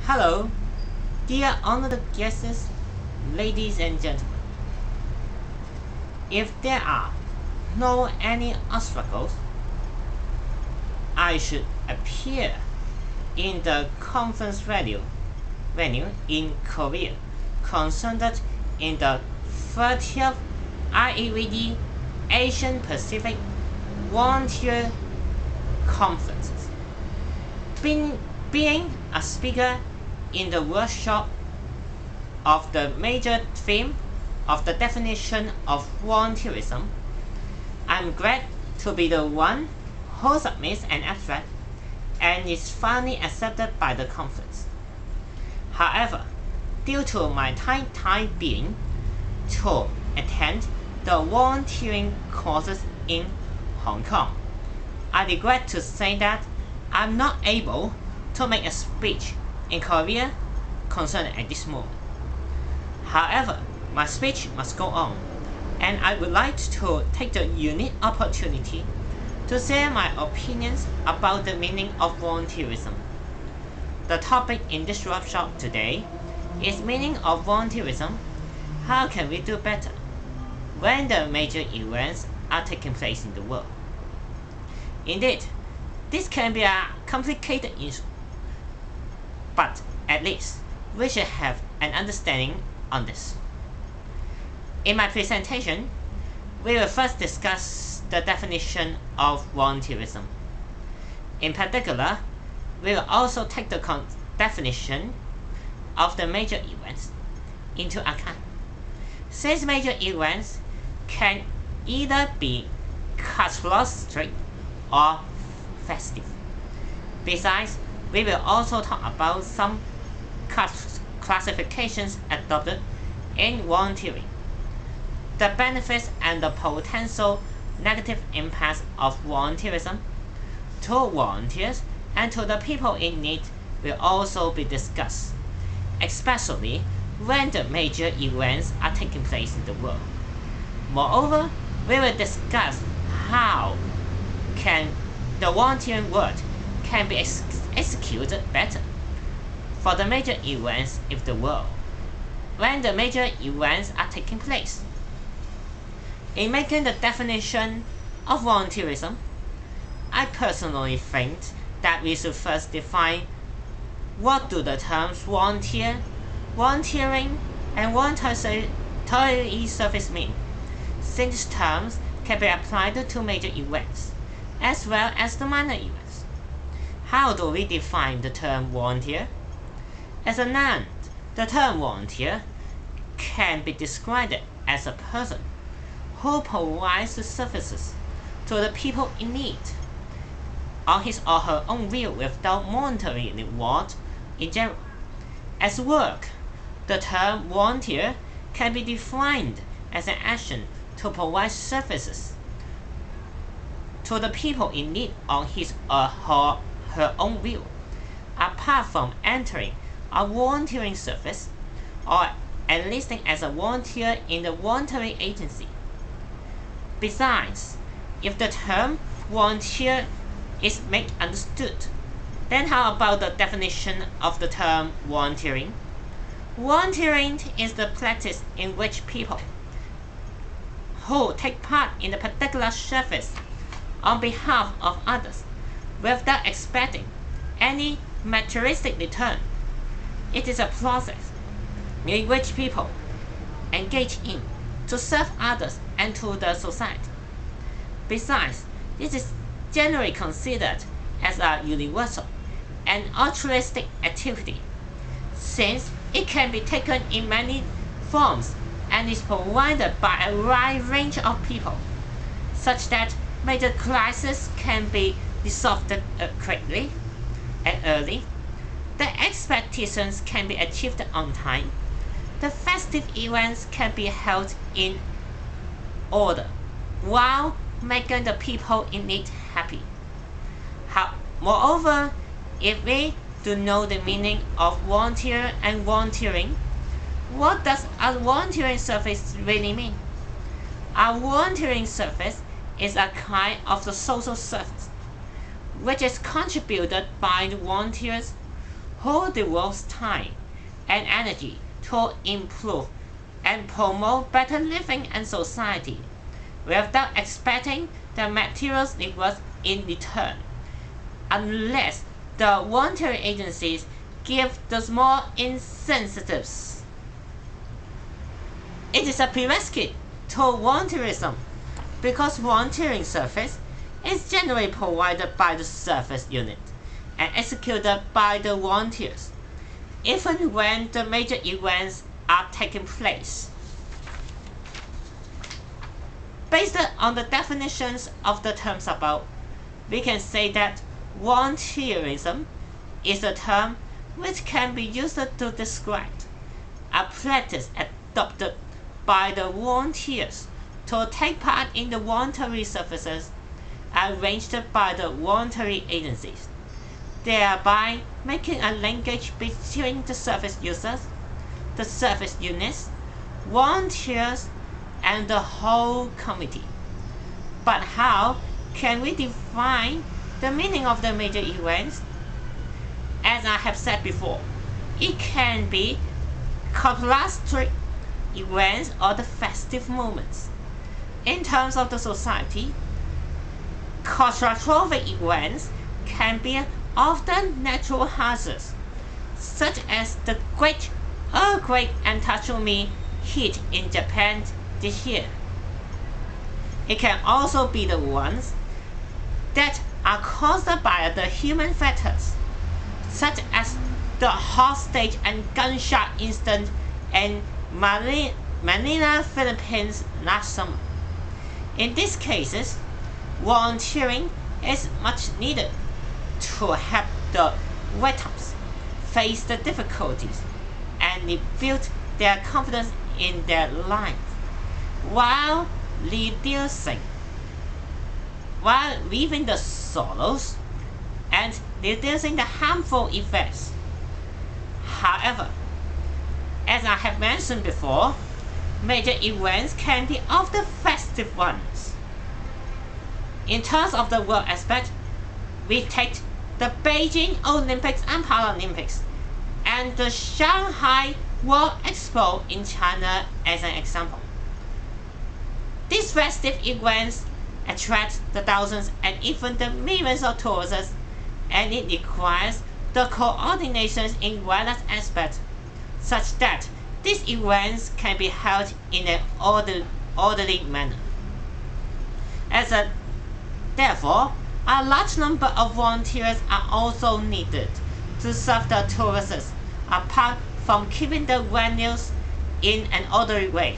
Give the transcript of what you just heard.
Hello, dear honored guests, ladies and gentlemen. If there are no any obstacles, I should appear in the conference venue in Korea concerned in the 13th IAVE Asian Pacific Volunteer Conferences. Being a speaker in the workshop of the major theme of the definition of volunteerism, I'm glad to be the one who submits an abstract and is finally accepted by the conference. However, due to my tight time being to attend the volunteering courses in Hong Kong, I regret to say that I'm not able to make a speech in Korea concerning at this moment. However, my speech must go on, and I would like to take the unique opportunity to share my opinions about the meaning of volunteerism. The topic in this workshop today is meaning of volunteerism. How can we do better when the major events are taking place in the world? Indeed, this can be a complicated issue, but at least we should have an understanding on this. In my presentation, we will first discuss the definition of volunteerism. In particular, we will also take the definition of the major events into account. Since major events can either be catastrophic or festive. Besides, we will also talk about some classifications adopted in volunteering, the benefits and the potential negative impacts of volunteerism to volunteers and to the people in need will also be discussed, especially when the major events are taking place in the world. Moreover, we will discuss how can the volunteering work can be executed better for the major events of the world when the major events are taking place. In making the definition of volunteerism, I personally think that we should first define what do the terms volunteer, volunteering, and voluntary service mean, since terms can be applied to major events as well as the minor events. How do we define the term volunteer? As a noun, the term volunteer can be described as a person who provides services to the people in need on his or her own will without monetary reward in general. As work, the term volunteer can be defined as an action to provide services to the people in need on his or her own will, apart from entering a volunteering service or enlisting as a volunteer in the voluntary agency. Besides, if the term volunteer is made understood, then how about the definition of the term volunteering? Volunteering is the practice in which people who take part in a particular service on behalf of others without expecting any materialistic return. It is a process in which people engage in to serve others and to the society. Besides, this is generally considered as a universal and altruistic activity, since it can be taken in many forms and is provided by a wide range of people, such that major crises can be resolved quickly and early, the expectations can be achieved on time, the festive events can be held in order, while making the people in need happy. Moreover, if we do know the meaning of volunteer and volunteering, what does a volunteering service really mean? A volunteering service is a kind of the social service which is contributed by the volunteers who devotes time and energy to improve and promote better living and society without expecting the material rewards in return, unless the voluntary agencies give the small incentives. It is a prerequisite to volunteerism because volunteering service is generally provided by the service unit and executed by the volunteers, even when the major events are taking place. Based on the definitions of the terms above, we can say that volunteerism is a term which can be used to describe a practice adopted by the volunteers to take part in the voluntary services arranged by the voluntary agencies, thereby making a linkage between the service users, the service units, volunteers, and the whole committee. But how can we define the meaning of the major events? As I have said before, it can be catastrophic events or the festive moments. In terms of the society, catastrophic events can be often natural hazards, such as the great earthquake and tsunami hit in Japan this year. It can also be the ones that are caused by the human factors, such as the hostage and gunshot incident in Manila, Philippines last summer. In these cases, volunteering is much needed to help the victims face the difficulties and rebuild their confidence in their lives, while relieving the sorrows and reducing the harmful effects. However, as I have mentioned before, major events can be of the festive ones. In terms of the world aspect, we take the Beijing Olympics and Paralympics and the Shanghai World Expo in China as an example. These festive events attract the thousands and even the millions of tourists, and it requires the coordination in various aspects, such that these events can be held in an orderly manner. Therefore, a large number of volunteers are also needed to serve the tourists, apart from keeping the venues in an orderly way.